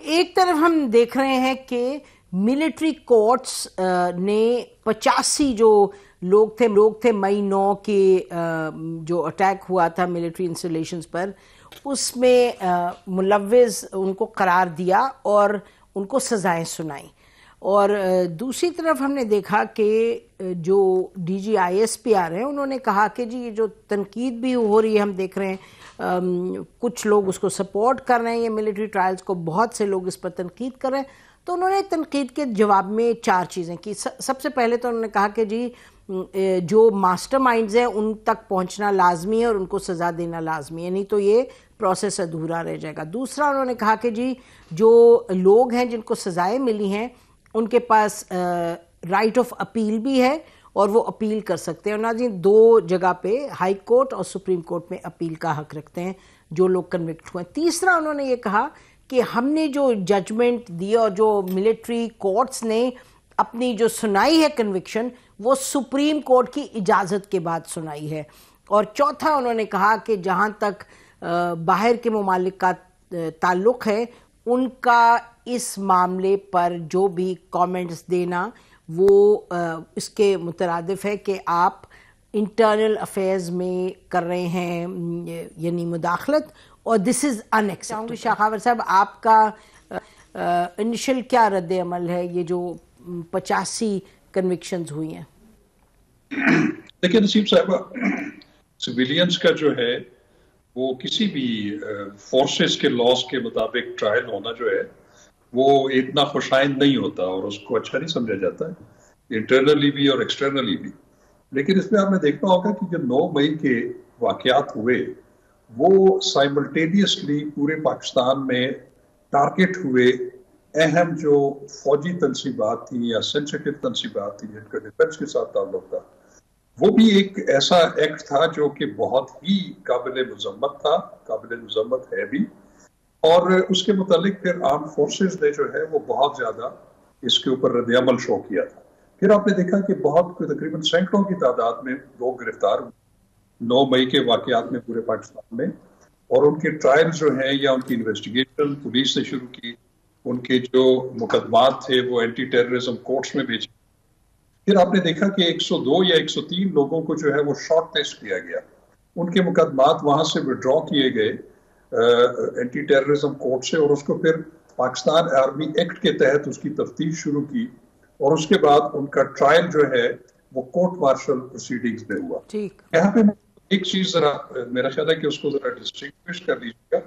ایک طرف ہم دیکھ رہے ہیں کہ ملٹری کورٹس نے 85 جو لوگ تھے مئی 9 کے جو اٹیک ہوا تھا ملٹری انسٹالیشنز پر، اس میں ملوث ان کو قرار دیا اور ان کو سزائیں سنائیں. اور دوسری طرف ہم نے دیکھا کہ جو D G I S P R ہیں انہوں نے کہا کہ جی یہ جو تنقید بھی ہو رہی ہے، ہم دیکھ رہے ہیں کچھ لوگ اس کو سپورٹ کر رہے ہیں، یہ ملٹری ٹرائلز کو، بہت سے لوگ اس پر تنقید کر رہے ہیں. تو انہوں نے تنقید کے جواب میں 4 چیزیں کی. سب سے پہلے تو انہوں نے کہا کہ جی جو ماسٹر مائنڈز ہیں ان تک پہنچنا لازمی ہے اور ان کو سزا دینا لازمی ہے، نہیں تو یہ پروسیس ادھورا رہ جائے گا. دوسرا انہوں نے کہا کہ جی جو لوگ ہیں جن کو سزائیں ملی ہیں ان کے پاس رائٹ آف اپیل بھی ہے اور وہ اپیل کر سکتے ہیں. اور ناظرین 2 جگہ پہ ہائی کورٹ اور سپریم کورٹ میں اپیل کا حق رکھتے ہیں جو لوگ کنوکٹ ہوئے. تیسرا انہوں نے یہ کہا کہ ہم نے جو ججمنٹ دی اور جو ملٹری کورٹس نے اپنی جو سنائی ہے کنوکشن، وہ سپریم کورٹ کی اجازت کے بعد سنائی ہے. اور چوتھا انہوں نے کہا کہ جہاں تک باہر کے ممالک کا تعلق ہے ان کا اس معاملے پر جو بھی کامنٹس دینا وہ اس کے مترادف ہے کہ آپ انٹرنل افیئرز میں کر رہے ہیں یعنی مداخلت، اور دس از ان ایکسیپٹیبل. شاخاور صاحب آپ کا انیشل کیا رد عمل ہے یہ جو 85 کنوکشنز ہوئی ہیں؟ دیکھیں نصیب صاحبہ، سویلینز کا جو ہے وہ کسی بھی فورسز کے لاس کے مطابق ٹرائل ہونا جو ہے وہ اتنا خوشائند نہیں ہوتا اور اس کو اچھا نہیں سمجھا جاتا ہے، انٹرنلی بھی اور ایکسٹرنلی بھی. لیکن اس میں آپ نے دیکھنا ہوگا کہ جو 9 مئی کے واقعات ہوئے وہ سائملٹینیسلی پورے پاکستان میں ٹارگٹ ہوئے اہم جو فوجی تنصیبات تھیں یا سینسیٹیو تنصیبات تھیں جن کا ڈیفنس کے ساتھ تعلق تھا. وہ بھی ایک ایسا ایکٹ تھا جو کہ بہت ہی قابل مذمت تھا، قابل مذمت ہے بھی. اور اس کے متعلق پھر آرم فورسز نے جو ہے وہ بہت زیادہ اس کے اوپر رد عمل شو کیا تھا. پھر آپ نے دیکھا کہ بہت تقریباً سینکڑوں کی تعداد میں لوگ گرفتار ہوئے 9 مئی کے واقعات میں پورے پاکستان میں، اور ان کے ٹرائل جو ہیں یا ان کی انویسٹیگیشن پولیس نے شروع کی، ان کے جو مقدمات تھے وہ اینٹی ٹیررزم کورٹس میں بھیجے. پھر آپ نے دیکھا کہ 102 یا 103 لوگوں کو جو ہے وہ شارٹ لسٹ کیا گیا، ان کے مقدمات وہاں سے وڈرا کیے گئے اینٹی ٹیررزم کورٹ سے، اور اس کو پھر پاکستان آرمی ایکٹ کے تحت اس کی تفتیش شروع کی، اور اس کے بعد ان کا ٹرائل جو ہے وہ کورٹ مارشل پروسیڈنگز میں ہوا. یہاں پہ ایک چیز ذرا میرا خیال ہے کہ اس کو ذرا ڈسٹنگوش کر لیجیے گا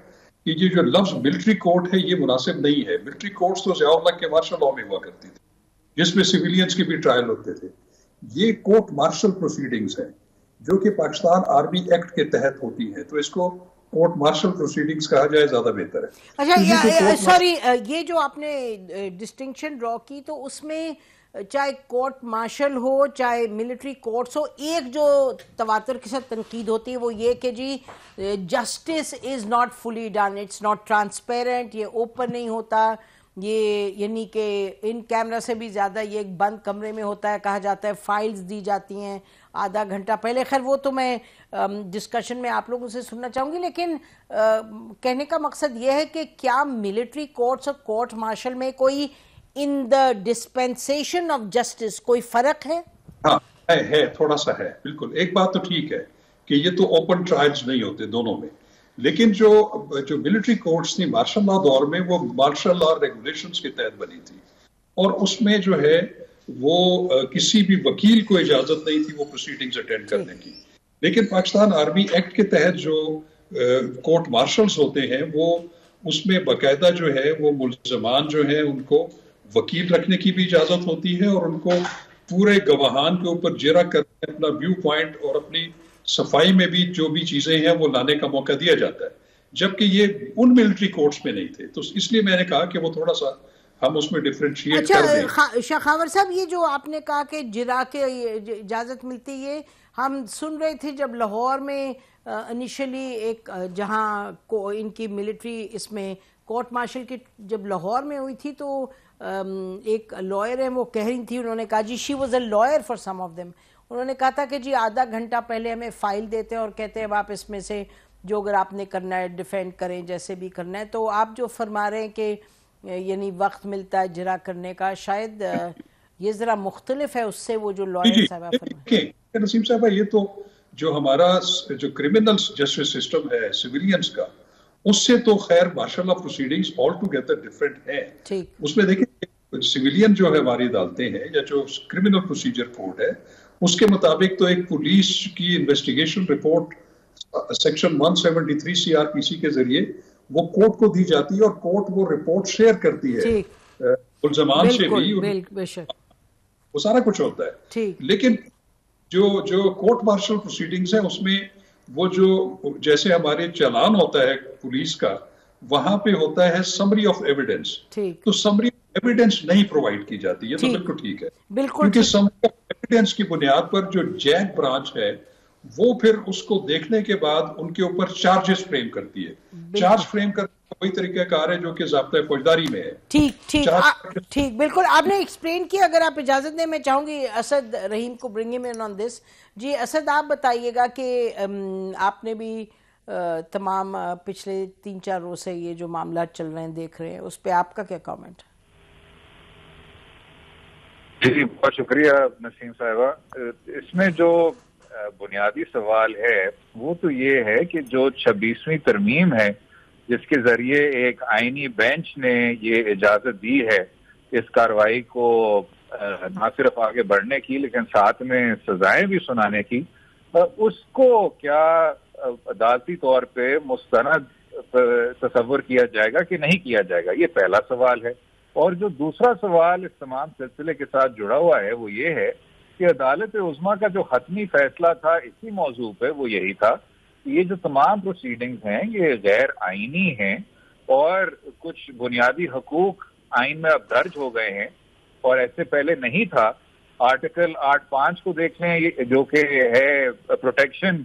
کہ یہ جو لفظ ملٹری کورٹ ہے یہ مناسب نہیں ہے. ملٹری کورٹس تو ضیاء الحق کے مارشل لاء میں ہوا کرتی تھی جس میں سویلینز کے بھی ٹرائل ہوتے تھے. یہ کورٹ مارشل پروسیڈنگز ہیں جو کہ پاکستان آرمی ایکٹ کے تحت ہوتی ہیں، تو اس کو کورٹ مارشل پروسیڈنگز کہا جائے زیادہ بہتر ہے. اچھا سوری، یہ جو آپ نے ڈسٹنکشن ڈرا کی تو اس میں چاہے کورٹ مارشل ہو چاہے ملٹری کورٹس ہو، ایک جو تواتر کے ساتھ تنقید ہوتی ہے وہ یہ کہ جی justice is not fully done, it's not transparent, یہ اوپن نہیں ہوتا، یہ یعنی کہ ان کیمرہ سے بھی زیادہ یہ ایک بند کمرے میں ہوتا ہے. کہا جاتا ہے فائلز دی جاتی ہیں آدھا گھنٹہ پہلے. خیر وہ تو میں ڈسکشن میں آپ لوگوں سے سننا چاہوں گی، لیکن کہنے کا مقصد یہ ہے کہ کیا ملٹری کورٹس اور کورٹ مارشل میں کوئی ان دا ڈسپینسیشن آف جسٹس کوئی فرق ہے؟ ہاں ہے، تھوڑا سا ہے. بالکل ایک بات تو ٹھیک ہے کہ یہ تو اوپن ٹرائلز نہیں ہوتے دونوں میں، لیکن جو ملٹری کورٹس تھی مارشل لا دور میں وہ مارشل لا ریگولیشنز کے تحت بنی تھی، اور اس میں جو ہے وہ کسی بھی وکیل کو اجازت نہیں تھی وہ پروسیڈنگز اٹینڈ کرنے کی. لیکن پاکستان آرمی ایکٹ کے تحت جو کورٹ مارشلز ہوتے ہیں وہ اس میں باقاعدہ جو ہے وہ ملزمان جو ہیں ان کو وکیل رکھنے کی بھی اجازت ہوتی ہے، اور ان کو پورے گواہان کے اوپر جرا کرنے، اپنا ویو پوائنٹ اور اپنی صفائی میں بھی جو بھی چیزیں ہیں وہ لانے کا موقع دیا جاتا ہے، جبکہ یہ ان ملٹری کورٹس میں نہیں تھے. تو اس لیے میں نے کہا کہ وہ تھوڑا سا ہم اس میں ڈیفرینشیٹ کر دیں. اچھا شاخاور صاحب، یہ جو آپ نے کہا کہ جرا کے اجازت ملتی، یہ ہم سن رہے تھے جب لاہور میں انیشلی ایک جہاں ان کی ملٹری اس میں کورٹ مارشل کی جب لاہور میں ہوئی تھی تو ایک لائر ہے وہ کہہ رہی تھی، انہوں نے کہا جی she was a lawyer for some of them, انہوں نے کہا تھا کہ جی آدھا گھنٹہ پہلے ہمیں فائل دیتے ہیں اور کہتے ہیں اب آپ اس میں سے جو اگر آپ نے کرنا ہے ڈیفینڈ کریں جیسے بھی کرنا ہے. تو آپ جو فرما رہے ہیں کہ یعنی وقت ملتا ہے اجرا کرنے کا، شاید یہ ذرا مختلف ہے اس سے وہ جو لائر صاحبہ فرمائیں. نسیم صاحبہ یہ تو جو ہمارا جو کرمنل جسٹس سسٹم ہے سویلینز کا، اس سے تو خیر ماشاءاللہ پروسیڈنگز آل ٹوگیدر ڈفرینٹ ہیں. اس میں دیکھیں سویلین جو ہے ہماری عدالتیں ہیں یا جو کرمنل پروسیجر کوڈ ہے اس کے مطابق تو ایک پولیس کی investigation report section 173 C R P C کے ذریعے وہ کورٹ کو دی جاتی ہے اور کورٹ وہ رپورٹ شیئر کرتی ہے ملزمان سے بھی، وہ سارا کچھ ہوتا ہے. لیکن جو کورٹ مارشل پروسیڈنگز ہیں اس میں وہ جو جیسے ہمارے چالان ہوتا ہے پولیس کا، وہاں پہ ہوتا ہے سمری آف ایویڈنس، تو سمری آف ایویڈنس نہیں پرووائڈ کی جاتی. یہ تو بالکل ٹھیک ہے، کیونکہ سمری آف ایویڈنس کی بنیاد پر جو جیگ برانچ ہے وہ پھر اس کو دیکھنے کے بعد ان کے اوپر چارجز فریم کرتی ہے. چارج فریم کرنے کا وہی طریقہ کار ہے جو کہ ضابطۂ فوجداری میں ہے. ٹھیک بالکل آپ نے ایکسپلین کیا. اگر آپ اجازت دیں میں چاہوں گی اسد رحیم کو برنگ ان آن دس. جی اسد آپ بتائیے گا کہ آپ نے بھی تمام پچھلے 3-4 روز سے یہ جو معاملات چل رہے ہیں دیکھ رہے ہیں، اس پہ آپ کا کیا کامنٹ؟ جی بہت شکریہ نسیم صاحبہ. اس میں جو بنیادی سوال ہے وہ تو یہ ہے کہ جو 26ویں ترمیم ہے جس کے ذریعے ایک آئینی بینچ نے یہ اجازت دی ہے اس کارروائی کو نہ صرف آگے بڑھنے کی لیکن ساتھ میں سزائیں بھی سنانے کی، اس کو کیا عدالتی طور پہ مستند تصور کیا جائے گا کہ نہیں کیا جائے گا؟ یہ پہلا سوال ہے. اور جو دوسرا سوال اس تمام سلسلے کے ساتھ جڑا ہوا ہے وہ یہ ہے کہ عدالت عظمیٰ کا جو حتمی فیصلہ تھا اسی موضوع پہ وہ یہی تھا کہ یہ جو تمام پروسیڈنگز ہیں یہ غیر آئینی ہیں اور کچھ بنیادی حقوق آئین میں اب درج ہو گئے ہیں اور ایسے پہلے نہیں تھا. آرٹیکل 8.5 کو دیکھ لیں جو کہ ہے protection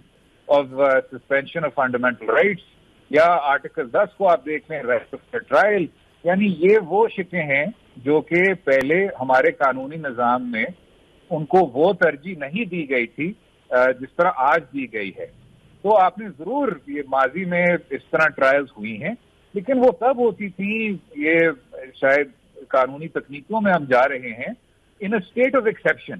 of suspension of fundamental rights, یا آرٹیکل 10 کو آپ دیکھ لیں رائٹ آف ٹرائل. یعنی یہ وہ شکیں ہیں جو کہ پہلے ہمارے قانونی نظام میں ان کو وہ ترجیح نہیں دی گئی تھی جس طرح آج دی گئی ہے. تو آپ نے ضرور یہ ماضی میں اس طرح ٹرائلز ہوئی ہیں لیکن وہ تب ہوتی تھی، یہ شاید قانونی تکنیکوں میں ہم جا رہے ہیں، ان اے اسٹیٹ آف ایکسیپشن،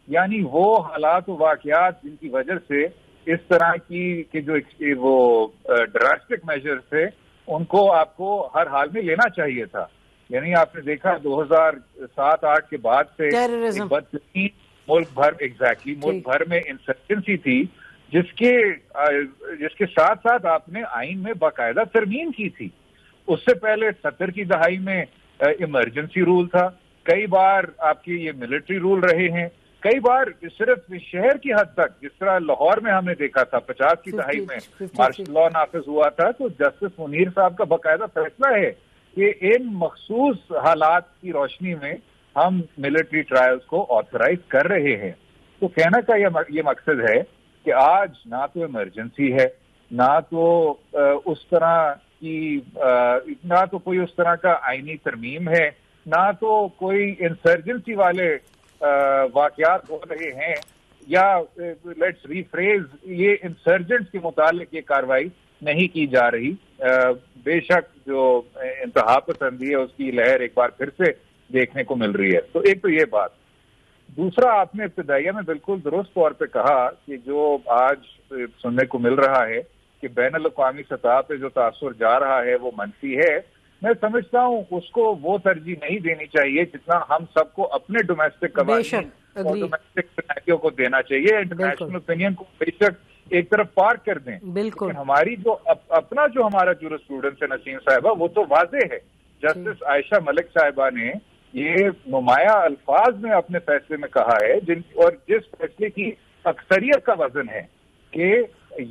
یعنی وہ حالات و واقعات جن کی وجہ سے اس طرح کی کہ جو وہ ڈراسٹک میجر تھے ان کو آپ کو ہر حال میں لینا چاہیے تھا. یعنی آپ نے دیکھا 2007-8 کے بعد سے بدترین ملک بھر میں انسرجنسی تھی جس کے ساتھ ساتھ آپ نے آئین میں باقاعدہ ترمیم کی تھی. اس سے پہلے 70 کی دہائی میں ایمرجنسی رول تھا، کئی بار آپ کے یہ ملٹری رول رہے ہیں، کئی بار صرف شہر کی حد تک جس طرح لاہور میں ہم نے دیکھا تھا 50 کی دہائی میں مارشل لا نافذ ہوا تھا. تو جسٹس منیر صاحب کا باقاعدہ فیصلہ ہے کہ ان مخصوص حالات کی روشنی میں ہم ملٹری ٹرائلز کو آتھرائز کر رہے ہیں. تو کہنا کا یہ مقصد ہے کہ آج نہ تو ایمرجنسی ہے، نہ تو کوئی اس طرح کا آئینی ترمیم ہے، نہ تو کوئی انسرجنسی والے واقعات ہو رہے ہیں، یا لیٹس ریفریز یہ انسرجنٹس کے متعلق یہ کارروائی نہیں کی جا رہی. بے شک جو انتہا پسندی ہے اس کی لہر ایک بار پھر سے دیکھنے کو مل رہی ہے. تو ایک تو یہ بات. دوسرا آپ نے ابتدائیہ میں بالکل درست طور پہ کہا کہ جو آج سننے کو مل رہا ہے کہ بین الاقوامی سطح پہ جو تاثر جا رہا ہے وہ منفی ہے. میں سمجھتا ہوں اس کو وہ ترجیح نہیں دینی چاہیے جتنا ہم سب کو اپنے ڈومیسٹک قوانین اور ڈومیسٹک سیناریو کو دینا چاہیے. انٹرنیشنل اوپینین کو بے شک ایک طرف پارک کر دیں، لیکن ہماری جو اپنا جو ہمارا جورسپروڈنس ہے نسیم صاحبہ وہ تو واضح ہے. جسٹس عائشہ ملک صاحبہ نے یہ نمایاں الفاظ میں اپنے فیصلے میں کہا ہے اور جس فیصلے کی اکثریت کا وزن ہے کہ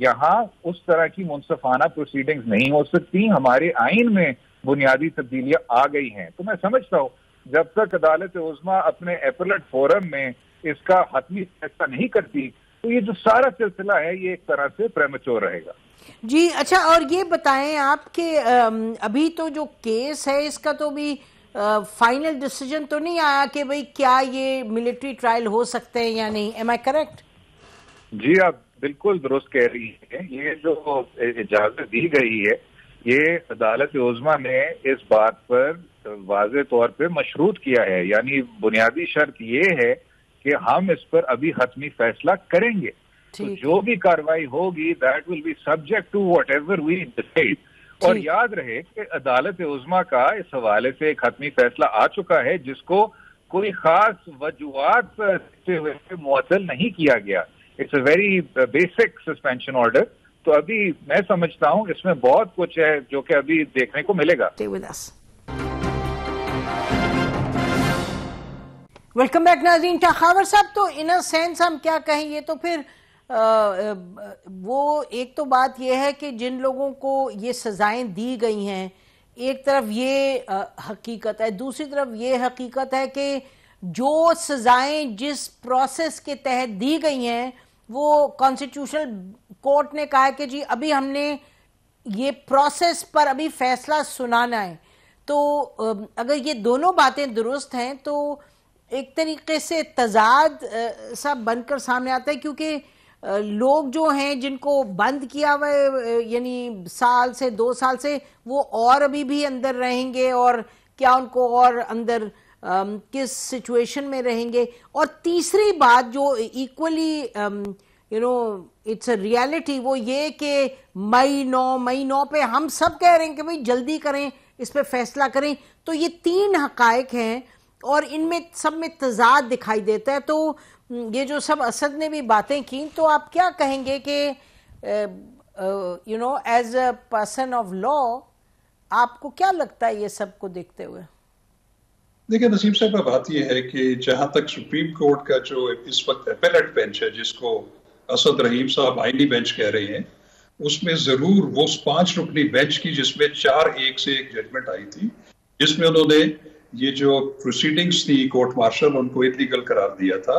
یہاں اس طرح کی منصفانہ پروسیڈنگز نہیں ہو سکتی. ہمارے آئین میں بنیادی تبدیلیاں آ گئی ہیں. تو میں سمجھتا ہوں جب تک عدالت عظمیٰ اپنے ایپلیٹ فورم میں اس کا حتمی فیصلہ نہیں کرتی تو یہ جو سارا سلسلہ ہے یہ ایک طرح سے پریمیچور رہے گا. جی اچھا، اور یہ بتائیں آپ کہ ابھی تو جو کیس ہے اس کا تو بھی فائنل ڈیسیجن تو نہیں آیا کہ بھئی کیا یہ ملٹری ٹرائل ہو سکتے ہیں یا نہیں. M I correct? جی آپ بالکل درست کہہ رہی ہیں. یہ جو اجازت دی گئی ہے یہ عدالت عظمیٰ نے اس بات پر واضح طور پہ مشروط کیا ہے، یعنی بنیادی شرط یہ ہے کہ ہم اس پر ابھی حتمی فیصلہ کریں گے، تو جو بھی کاروائی ہوگی that will be subject to whatever we decide. اور یاد رہے کہ عدالت عظمیٰ کا اس حوالے سے ایک حتمی فیصلہ آ چکا ہے جس کو کوئی خاص وجوہات دیتے ہوئے معطل نہیں کیا گیا. It's a very basic suspension order. تو ابھی میں سمجھتا ہوں اس میں بہت کچھ ہے جو کہ ابھی دیکھنے کو ملے گا. ویلکم بیک ناظرین. خاور صاحب، تو ان اے سینس ہم کیا کہیں، یہ تو پھر وہ ایک تو بات یہ ہے کہ جن لوگوں کو یہ سزائیں دی گئی ہیں، ایک طرف یہ حقیقت ہے، دوسری طرف یہ حقیقت ہے کہ جو سزائیں جس پروسیس کے تحت دی گئی ہیں وہ کانسٹیٹیوشنل کورٹ نے کہا ہے کہ جی ابھی ہم نے یہ پروسیس پر ابھی فیصلہ سنانا ہے. تو اگر یہ دونوں باتیں درست ہیں تو ایک طریقے سے تضاد سا بن کر سامنے آتا ہے، کیونکہ لوگ جو ہیں جن کو بند کیا ہوا ہے یعنی سال سے 2 سال سے، وہ اور ابھی بھی اندر رہیں گے، اور کیا ان کو اور اندر کس سچویشن میں رہیں گے. اور تیسری بات جو ایکولی اٹس اے ریالٹی، وہ یہ کہ مئی 9 پہ ہم سب کہہ رہے ہیں کہ بھئی جلدی کریں، اس پہ فیصلہ کریں. تو یہ 3 حقائق ہیں اور ان میں سب میں تضاد دکھائی دیتا ہے. تو یہ جو سب اسد نے بھی باتیں کی، تو آپ کیا کہیں گے کہ as a person of law آپ کو کیا لگتا ہے یہ سب کو دیکھتے ہوئے؟ دیکھیں نسیم صاحب، بات یہ ہے کہ جہاں تک سپریم کورٹ کا جو اس وقت اپیلیٹ بینچ ہے جس کو اسد رحیم صاحب آئینی بینچ کہہ رہے ہیں، اس میں ضرور وہ 5 رکنی بینچ کی جس میں 4-1 سے ایک ججمنٹ آئی تھی، جس میں انہوں نے یہ جو پروسیڈنگز تھی کورٹ مارشل ان کو انلیگل قرار دیا تھا،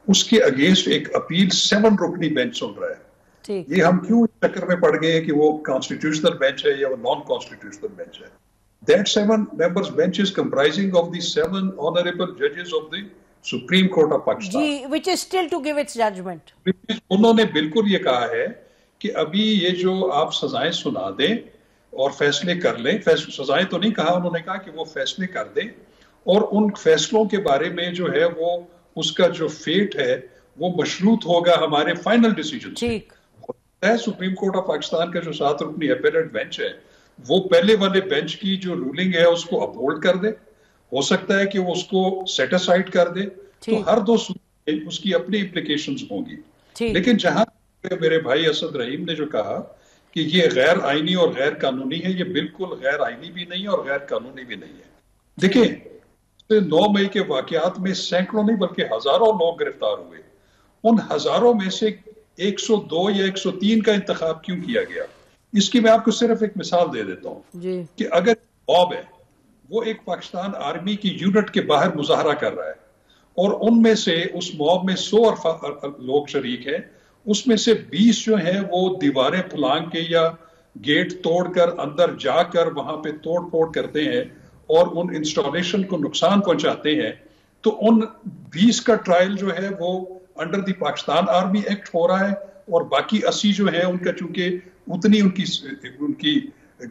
اس کے اگینسٹ ایک اپیل 7 رکنی بینچ سن رہا ہے. یہ ہم کیوں اس چکر میں پڑ گئے ہیں کہ وہ کانسٹیٹیوشنل بینچ ہے یا وہ نان کانسٹیٹیوشنل بینچ ہے. That 7 members bench is comprising of the 7 honorable judges of the Supreme Court of Pakistan. Which is still to give its judgment. انہوں نے بالکل یہ کہا ہے کہ ابھی یہ جو آپ سزائیں سنا دیں اور فیصلے کر لیں، سزائیں تو نہیں کہا، انہوں نے کہا کہ وہ فیصلے کر دیں، اور ان فیصلوں کے بارے میں جو ہے وہ اس کا جو فیٹ ہے وہ مشروط ہوگا ہمارے فائنل ڈیسیجن سے. سپریم کورٹ آف پاکستان کا جو 7 رکنی اپیلیٹ بینچ ہے وہ پہلے والے بینچ کی جو رولنگ ہے اس کو اپہولڈ کر دے، ہو سکتا ہے کہ وہ اس کو سیٹ اسائڈ کر دے، تو ہر 2 صورت میں اس کی اپنی امپلیکیشنز ہوں گی. لیکن جہاں میرے بھائی اسد رحیم نے جو کہا کہ یہ غیر آئینی اور غیر قانونی ہے، یہ بالکل غیر آئینی بھی نہیں اور غیر قانونی بھی نہیں ہے. دیکھیں 9 مئی کے واقعات میں سینکڑوں نہیں بلکہ ہزاروں لوگ گرفتار ہوئے. ان ہزاروں میں سے 102 یا 103 کا انتخاب کیوں کیا گیا؟ اس کی میں آپ کو صرف ایک مثال دے دیتا ہوں کہ اگر موب ہے وہ ایک پاکستان آرمی کی یونٹ کے باہر مظاہرہ کر رہا ہے اور ان میں سے اس موب میں 100 لوگ شریک ہیں، اس میں سے 20 جو ہیں وہ دیواریں پھلانگ کے یا گیٹ توڑ کر اندر جا کر وہاں پہ توڑ پھوڑ کرتے ہیں اور ان انسٹالیشن کو نقصان پہنچاتے ہیں، تو ان 20 کا ٹرائل جو ہے وہ under the Pakistan army act ہو رہا ہے، اور باقی 80 جو ہے ان کا چونکہ اتنی ان کی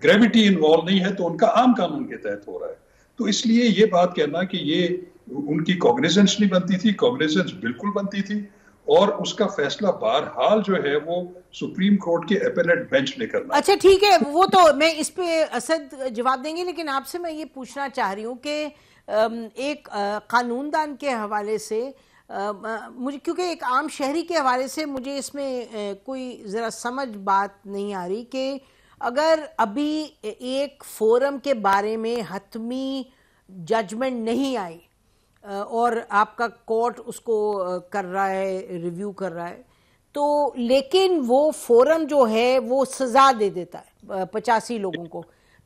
گریوٹی انوالو نہیں ہے تو ان کا عام قانون کے تحت ہو رہا ہے. تو اس لیے یہ بات کہنا کہ یہ ان کی کوگنیزنس نہیں بنتی تھی، کوگنیزنس بالکل بنتی تھی، اور اس کا فیصلہ بہرحال جو ہے وہ سپریم کورٹ کے اپیلیٹ بینچ نے کرنا. اچھا ٹھیک ہے، وہ تو میں اس پہ اسد جواب دیں گے، لیکن آپ سے میں یہ پوچھنا چاہ رہی ہوں کہ ایک قانون دان کے حوالے سے مجھے، کیونکہ ایک عام شہری کے حوالے سے مجھے اس میں کوئی ذرا سمجھ بات نہیں آ رہی کہ اگر ابھی ایک فورم کے بارے میں حتمی ججمنٹ نہیں آئی اور آپ کا کورٹ اس کو کر رہا ہے، ریویو کر رہا ہے، تو لیکن وہ فورم جو ہے وہ سزا دے دیتا ہے 85 لوگوں کو،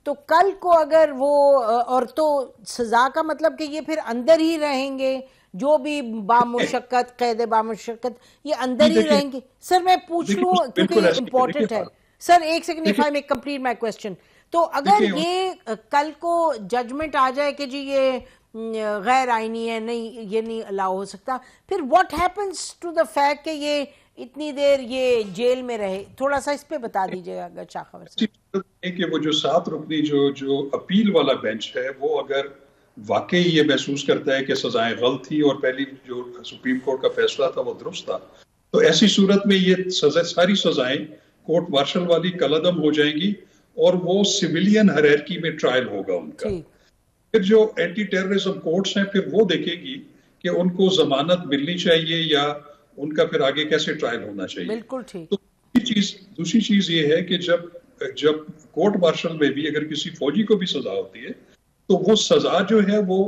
تو کل کو اگر وہ اور تو سزا کا مطلب کہ یہ پھر اندر ہی رہیں گے، جو بھی بامشقت قید بامشقت یہ اندر ہی رہیں گے. سر میں پوچھ لوں کیونکہ یہ امپورٹنٹ ہے. سر ایک second, if I may complete my question. تو اگر یہ کل کو ججمنٹ آ جائے کہ جی یہ غیر آئینی ہے، نہیں یہ نہیں الاؤ ہو سکتا، پھر what happens to the fact کہ یہ اتنی دیر یہ جیل میں رہے، تھوڑا سا اس پہ بتا دیجیے گا شاہ خاور صاحب. کہ وہ جو 7 رکنی جو اپیل والا بینچ ہے، وہ اگر واقعی یہ محسوس کرتا ہے کہ سزائیں غلط تھی اور پہلی جو سپریم کورٹ کا فیصلہ تھا وہ درست تھا، تو ایسی صورت میں یہ ساری سزائیں کورٹ مارشل والی کالعدم ہو جائیں گی اور وہ سویلین ہیرارکی میں ٹرائل ہوگا ان کا. پھر جو اینٹی ٹیررزم کورٹس ہیں پھر وہ دیکھے گی کہ ان کو ضمانت ملنی چاہیے یا ان کا پھر آگے کیسے ٹرائل ہونا چاہیے. بالکل ٹھیک. تو دوسری چیز یہ ہے کہ جب کورٹ مارشل میں بھی اگر کسی فوجی کو بھی سزا ہوتی ہے تو وہ سزا جو ہے وہ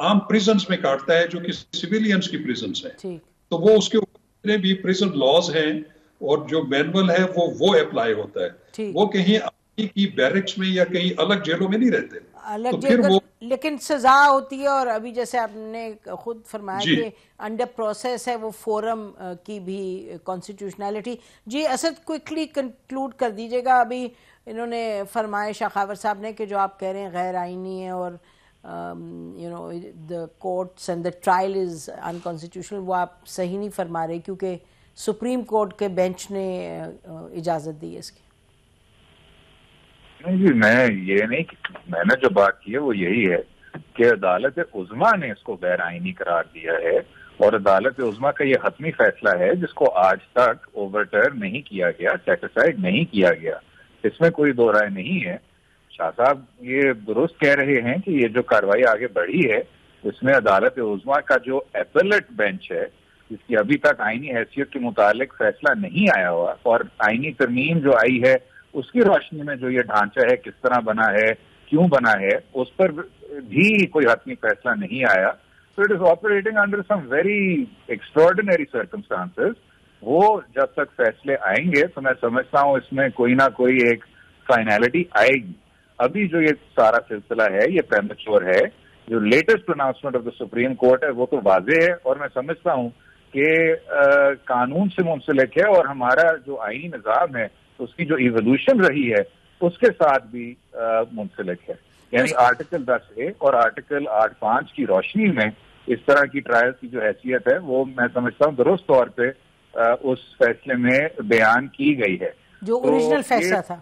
عام پریزنز میں کاٹتا ہے جو کہ سویلینز کی پریزنز ہیں. تو وہ اس کے اوپر بھی پریزن لاز ہیں اور جو مینول ہے وہ اپلائی ہوتا ہے. وہ کہیں آرمی کی بیرکس میں یا کہیں الگ جیلوں میں نہیں رہتے الگ جیل، لیکن سزا ہوتی ہے. اور ابھی جیسے آپ نے خود فرمایا کہ انڈر پروسیس ہے وہ فورم کی بھی کانسٹیٹیوشنلٹی. جی اسد کوئکلی کنکلوڈ کر دیجیے گا. ابھی انہوں نے فرمایا شاہ خاور صاحب نے کہ جو آپ کہہ رہے ہیں غیر آئینی ہے اور the courts and the trial is unconstitutional، وہ آپ صحیح نہیں فرما رہے کیونکہ سپریم کورٹ کے بینچ نے اجازت دی ہے اس کی. نہیں جی، میں نے جو بات کی ہے وہ یہی ہے کہ عدالت عظمیٰ نے اس کو غیر آئینی قرار دیا ہے اور عدالت عظمیٰ کا یہ حتمی فیصلہ ہے جس کو آج تک اوورٹرن نہیں کیا گیا، سیٹ اسائڈ نہیں کیا گیا. اس میں کوئی دو رائے نہیں ہے. شاہ صاحب یہ درست کہہ رہے ہیں کہ یہ جو کارروائی آگے بڑھی ہے اس میں عدالت عظمیٰ کا جو ایپلیٹ بینچ ہے جس کی ابھی تک آئینی حیثیت کے متعلق فیصلہ نہیں آیا ہوا اور آئینی ترمیم جو آئی ہے اس کی روشنی میں جو یہ ڈھانچہ ہے کس طرح بنا ہے، کیوں بنا ہے، اس پر بھی کوئی حتمی فیصلہ نہیں آیا. So it is operating under some very extraordinary circumstances. وہ جب تک فیصلے آئیں گے تو میں سمجھتا ہوں اس میں کوئی نہ کوئی ایک فائنالٹی آئے گی. ابھی جو یہ سارا سلسلہ ہے یہ پریمیچور ہے. جو latest pronouncement of the supreme court ہے وہ تو واضح ہے اور میں سمجھتا ہوں کہ قانون سے منسلک ہے اور ہمارا جو آئینی نظام ہے اس کی جو ایوولوشن رہی ہے اس کے ساتھ بھی منسلک ہے. یعنی آرٹیکل 10A اور آرٹیکل 8(5) کی روشنی میں اس طرح کی ٹرائل کی جو حیثیت ہے وہ میں سمجھتا ہوں درست طور پہ اس فیصلے میں بیان کی گئی ہے جو اوریجنل فیصلہ تھا.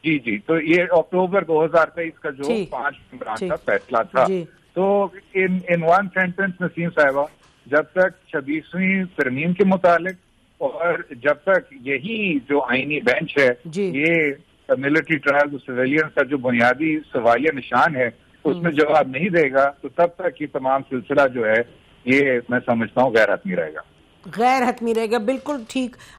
جی تو یہ اکتوبر 2023 کا جو 5 ممبران کا فیصلہ تھا. تو ان ون سینٹنس نسیم صاحبہ، جب تک 26ویں ترمیم کے متعلق اور جب تک یہی جو آئینی بینچ ہے یہ ملٹری ٹرائل سویلین کا جو بنیادی سوالیہ نشان ہے اس میں جواب نہیں دے گا تو تب تک یہ تمام سلسلہ جو ہے یہ میں سمجھتا ہوں غیر حتمی رہے گا. غیر حتمی رہے گا. بالکل ٹھیک.